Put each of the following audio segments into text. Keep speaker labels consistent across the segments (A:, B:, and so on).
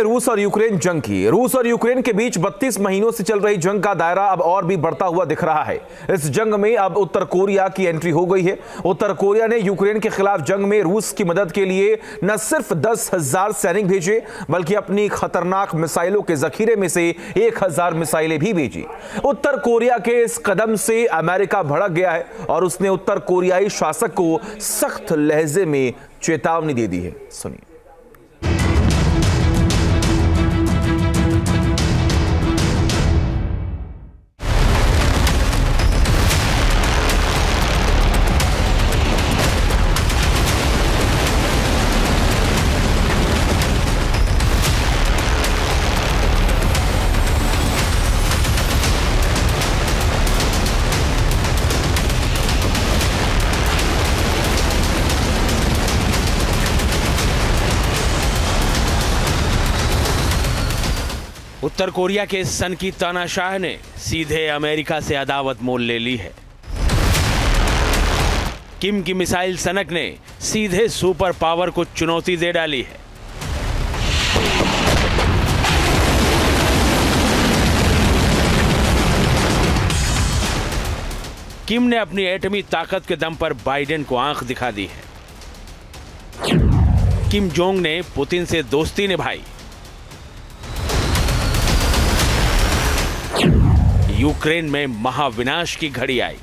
A: रूस और यूक्रेन जंग की। रूस और यूक्रेन के बीच 32 महीनों से चल रही जंग का दायरा अब और भी बढ़ता हुआ दिख रहा है। इस जंग में अब उत्तर कोरिया की एंट्री हो गई है। उत्तर कोरिया ने यूक्रेन के खिलाफ जंग में रूस की मदद के लिए न सिर्फ 10,000 सैनिक भेजे, बल्कि अपनी खतरनाक मिसाइलों के जखीरे में से 1,000 मिसाइलें भी भेजी। उत्तर कोरिया के इस कदम से अमेरिका भड़क गया है और उसने उत्तर कोरियाई शासक को सख्त लहजे में चेतावनी दे दी है। सुनिए।
B: उत्तर कोरिया के सन की तानाशाह ने सीधे अमेरिका से अदावत मोल ले ली है। किम की मिसाइल सनक ने सीधे सुपर पावर को चुनौती दे डाली है। किम ने अपनी एटमी ताकत के दम पर बाइडेन को आंख दिखा दी है। किम जोंग ने पुतिन से दोस्ती निभाई। यूक्रेन में महाविनाश की घड़ी आई।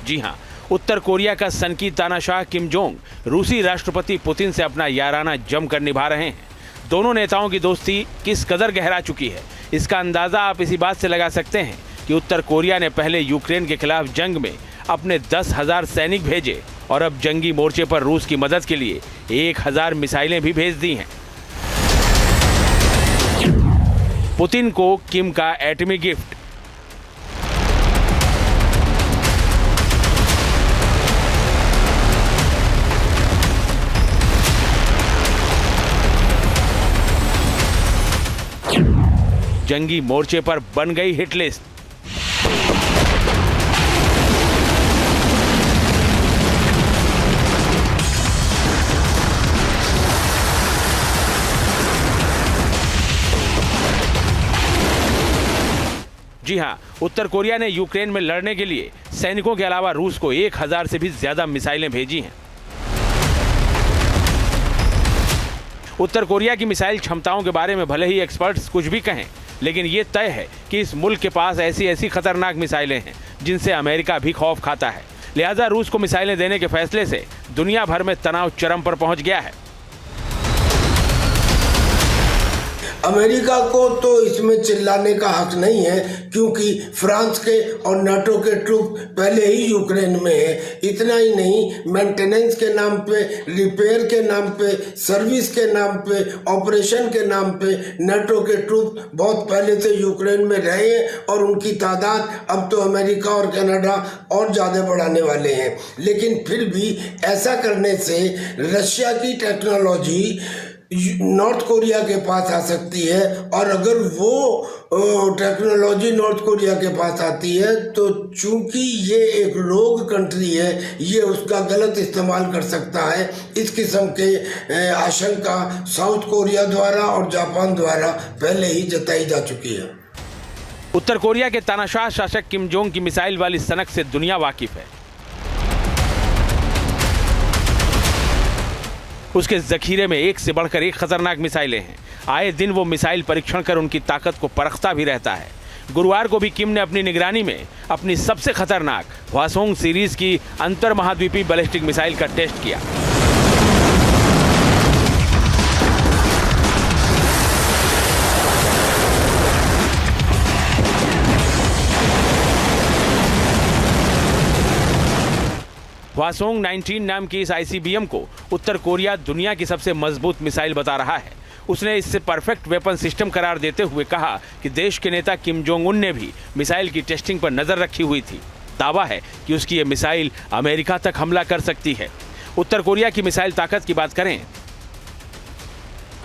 B: जी हां, उत्तर कोरिया का सनकी तानाशाह किम जोंग रूसी राष्ट्रपति पुतिन से अपना याराना जमकर निभा रहे हैं। दोनों नेताओं की दोस्ती किस कदर गहरा चुकी है, इसका अंदाजा आप इसी बात से लगा सकते हैं कि उत्तर कोरिया ने पहले यूक्रेन के खिलाफ जंग में अपने 10,000 सैनिक भेजे और अब जंगी मोर्चे पर रूस की मदद के लिए 1,000 मिसाइलें भी भेज दी हैं। पुतिन को किम का एटमी गिफ्ट। जंगी मोर्चे पर बन गई हिट लिस्ट। जी हां, उत्तर कोरिया ने यूक्रेन में लड़ने के लिए सैनिकों के अलावा रूस को 1,000 से भी ज्यादा मिसाइलें भेजी हैं। उत्तर कोरिया की मिसाइल क्षमताओं के बारे में भले ही एक्सपर्ट्स कुछ भी कहें, लेकिन ये तय है कि इस मुल्क के पास ऐसी ऐसी खतरनाक मिसाइलें हैं जिनसे अमेरिका भी खौफ खाता है। लिहाजा रूस को मिसाइलें देने के फैसले से दुनिया भर में तनाव चरम पर पहुंच गया है।
C: अमेरिका को तो इसमें चिल्लाने का हक नहीं है, क्योंकि फ्रांस के और नाटो के ट्रूप पहले ही यूक्रेन में है। इतना ही नहीं, मेंटेनेंस के नाम पे, रिपेयर के नाम पे, सर्विस के नाम पे, ऑपरेशन के नाम पे नाटो के ट्रूप बहुत पहले से यूक्रेन में रहे हैं और उनकी तादाद अब तो अमेरिका और कनाडा और ज़्यादा बढ़ाने वाले हैं। लेकिन फिर भी ऐसा करने से रशिया की टेक्नोलॉजी नॉर्थ कोरिया के पास आ सकती है, और अगर वो टेक्नोलॉजी नॉर्थ कोरिया के पास आती है तो चूंकि ये एक रोग कंट्री है, ये उसका गलत इस्तेमाल कर सकता है। इस किस्म के आशंका साउथ कोरिया द्वारा और जापान द्वारा पहले ही जताई जा चुकी है।
B: उत्तर कोरिया के तानाशाह शासक किम जोंग की मिसाइल वाली सनक से दुनिया वाकिफ है। उसके जखीरे में एक से बढ़कर एक खतरनाक मिसाइलें हैं। आए दिन वो मिसाइल परीक्षण कर उनकी ताकत को परखता भी रहता है। गुरुवार को भी किम ने अपनी निगरानी में अपनी सबसे खतरनाक हवासोंग सीरीज की अंतर महाद्वीपीय बैलिस्टिक मिसाइल का टेस्ट किया। हवासोंग 19 नाम की इस आईसीबीएम को उत्तर कोरिया दुनिया की सबसे मजबूत मिसाइल बता रहा है। उसने इससे परफेक्ट वेपन सिस्टम करार देते हुए कहा कि देश के नेता किम जोंग उन ने भी मिसाइल की टेस्टिंग पर नजर रखी हुई थी। दावा है कि उसकी ये मिसाइल अमेरिका तक हमला कर सकती है। उत्तर कोरिया की मिसाइल ताकत की बात करें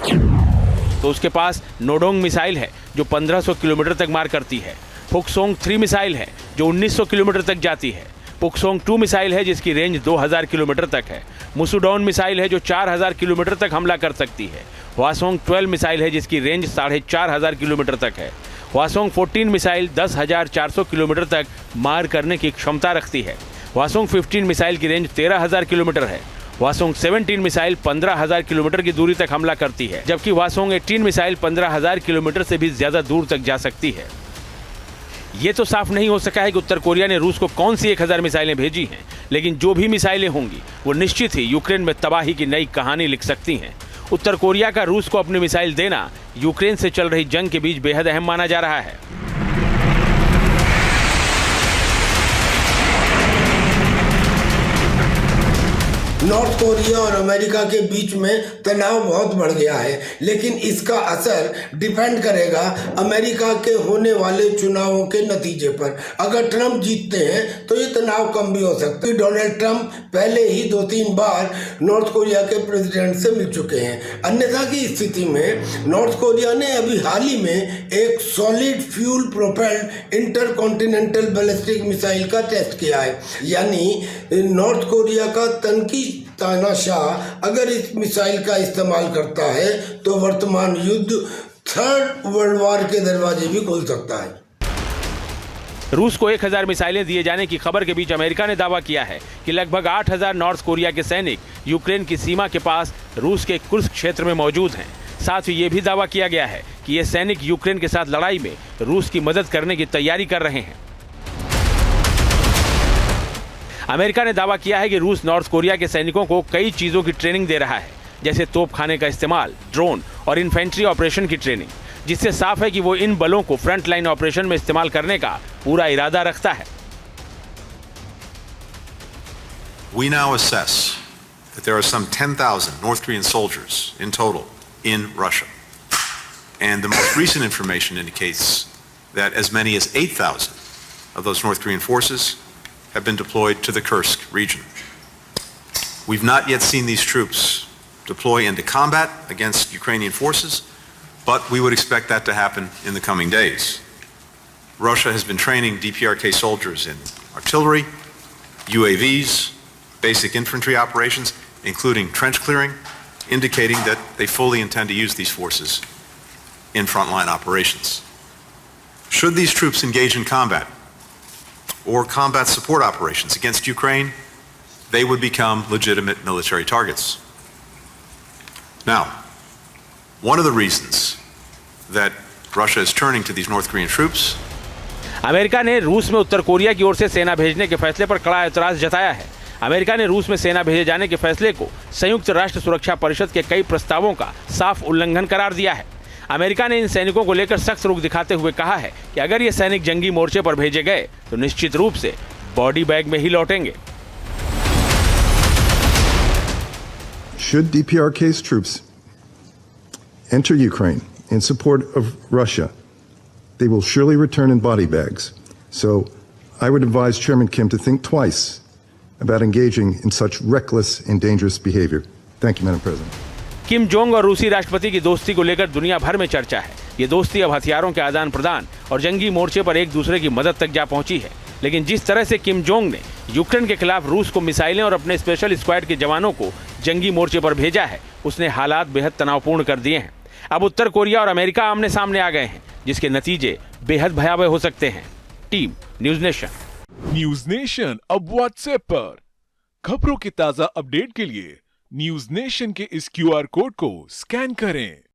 B: तो उसके पास नोडोंग मिसाइल है जो 1500 किलोमीटर तक मार करती है। फुकसोंग 3 मिसाइल है जो 1900 किलोमीटर तक जाती है। पुकसोंग 2 मिसाइल है जिसकी रेंज 2000 किलोमीटर तक है। मुसुडॉन मिसाइल है जो 4000 किलोमीटर तक हमला कर सकती है। हवासोंग 12 मिसाइल है जिसकी रेंज 4500 किलोमीटर तक है। हवासोंग 14 मिसाइल 10,400 किलोमीटर तक मार करने की क्षमता रखती है। हवासोंग 15 मिसाइल की रेंज 13,000 किलोमीटर है। हवासोंग 17 मिसाइल 15,000 किलोमीटर की दूरी तक हमला करती है, जबकि हवासोंग 18 मिसाइल 15,000 किलोमीटर से भी ज्यादा दूर तक जा सकती है। ये तो साफ नहीं हो सका है कि उत्तर कोरिया ने रूस को कौन सी 1000 मिसाइलें भेजी हैं, लेकिन जो भी मिसाइलें होंगी वो निश्चित ही यूक्रेन में तबाही की नई कहानी लिख सकती हैं। उत्तर कोरिया का रूस को अपनी मिसाइल देना यूक्रेन से चल रही जंग के बीच बेहद अहम माना जा रहा है।
C: नॉर्थ कोरिया और अमेरिका के बीच में तनाव बहुत बढ़ गया है, लेकिन इसका असर डिपेंड करेगा अमेरिका के होने वाले चुनावों के नतीजे पर। अगर ट्रंप जीतते हैं तो ये तनाव कम भी हो सकता है। डोनाल्ड ट्रंप पहले ही 2-3 बार नॉर्थ कोरिया के प्रेसिडेंट से मिल चुके हैं। अन्यथा की स्थिति में नॉर्थ कोरिया ने अभी हाल ही में एक solid fuel propelled intercontinental ballistic missile का टेस्ट किया है। यानी नॉर्थ कोरिया का तनकी तानाशाह अगर इस मिसाइल का इस्तेमाल करता है तो वर्तमान युद्ध थर्ड वर्ल्ड वॉर के दरवाजे भी खोल सकता है।
B: रूस को 1000 मिसाइलें दिए जाने की खबर के बीच अमेरिका ने दावा किया है कि लगभग 8000 नॉर्थ कोरिया के सैनिक यूक्रेन की सीमा के पास रूस के कुर्स्क क्षेत्र में मौजूद हैं। साथ ही ये भी दावा किया गया है कि ये सैनिक यूक्रेन के साथ लड़ाई में रूस की मदद करने की तैयारी कर रहे हैं। अमेरिका ने दावा किया है कि रूस नॉर्थ कोरिया के सैनिकों को कई चीजों की ट्रेनिंग दे रहा है, जैसे तोपखाने का इस्तेमाल, ड्रोन और इन्फेंट्री ऑपरेशन की ट्रेनिंग, जिससे साफ है कि वो इन बलों को फ्रंट लाइन ऑपरेशन में इस्तेमाल करने का पूरा इरादा रखता है।
D: We now assess that there are some 10,000 North Korean soldiers in total in Russia. And the most recent information indicates that as many as 8,000 of those North Korean forces have been deployed to the Kursk region. We've not yet seen these troops deploy into combat against Ukrainian forces, but we would expect that to happen in the coming days. Russia has been training DPRK soldiers in artillery, UAVs, basic infantry operations, including trench clearing, indicating that they fully intend to use these forces in frontline operations. Should these troops engage in combat or combat support operations against Ukraine, they would become legitimate military targets. Now, one of the reasons that Russia is turning to these North Korean troops.
B: America ने रूस में उत्तर Korea की ओर से सेना भेजने के फैसले पर कड़ा ऐतराज जताया है। अमेरिका ने रूस में सेना भेजे जाने के फैसले को संयुक्त राष्ट्र सुरक्षा परिषद के कई प्रस्तावों का साफ उल्लंघन करार दिया है। अमेरिका ने इन सैनिकों को लेकर सख्त रुख दिखाते हुए कहा है कि अगर ये सैनिक जंगी मोर्चे पर भेजे गए तो निश्चित रूप से बॉडी बैग में ही लौटेंगे।
E: Should DPRK's troops enter Ukraine in support of Russia, they will surely return in body bags. So I would advise Chairman Kim to think twice about engaging in such reckless and dangerous behavior. Thank you, Madam President.
B: Kim Jong और रूसी राष्ट्रपति की दोस्ती को लेकर दुनिया भर में चर्चा है। ये दोस्ती अब हथियारों के आदान प्रदान और जंगी मोर्चे पर एक दूसरे की मदद तक जा पहुंची है। लेकिन जिस तरह से किम जोंग ने यूक्रेन के खिलाफ रूस को मिसाइलें और अपने स्पेशल स्क्वाड के जवानों को जंगी मोर्चे पर भेजा है, उसने हालात बेहद तनावपूर्ण कर दिए हैं। अब उत्तर कोरिया और अमेरिका आमने सामने आ गए हैं, जिसके नतीजे बेहद भयावह हो सकते हैं। Team news nation.
F: News nation अब व्हाट्सएप पर खबरों की ताजा अपडेट के लिए न्यूज नेशन के इस QR कोड को स्कैन करें।